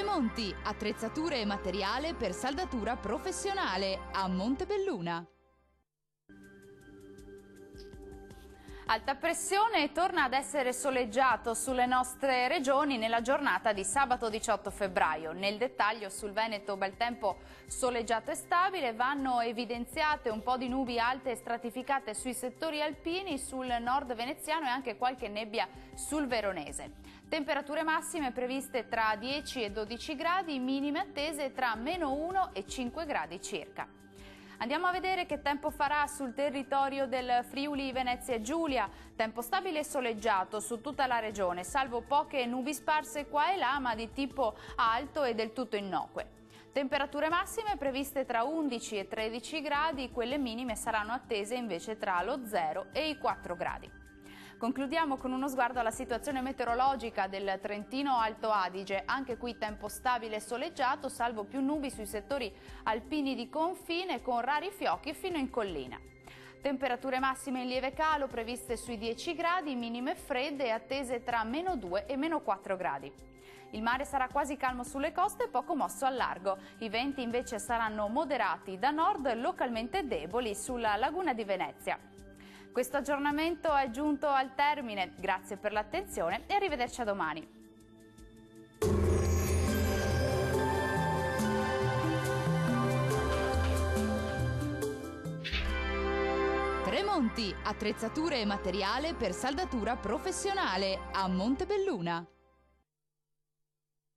Tremonti, attrezzature e materiale per saldatura professionale a Montebelluna. Alta pressione torna ad essere soleggiato sulle nostre regioni nella giornata di sabato 18 febbraio. Nel dettaglio sul Veneto bel tempo soleggiato e stabile, vanno evidenziate un po' di nubi alte e stratificate sui settori alpini, sul nord veneziano e anche qualche nebbia sul veronese. Temperature massime previste tra 10 e 12 gradi, minime attese tra -1 e 5 gradi circa. Andiamo a vedere che tempo farà sul territorio del Friuli Venezia Giulia. Tempo stabile e soleggiato su tutta la regione, salvo poche nubi sparse qua e là, ma di tipo alto e del tutto innocue. Temperature massime previste tra 11 e 13 gradi, quelle minime saranno attese invece tra lo 0 e i 4 gradi. Concludiamo con uno sguardo alla situazione meteorologica del Trentino Alto Adige. Anche qui tempo stabile e soleggiato, salvo più nubi sui settori alpini di confine con rari fiocchi fino in collina. Temperature massime in lieve calo previste sui 10 gradi, minime fredde e attese tra -2 e -4 gradi. Il mare sarà quasi calmo sulle coste e poco mosso al largo. I venti invece saranno moderati da nord, localmente deboli sulla laguna di Venezia. Questo aggiornamento è giunto al termine, grazie per l'attenzione e arrivederci a domani. Tremonti, attrezzature e materiale per saldatura professionale a Montebelluna.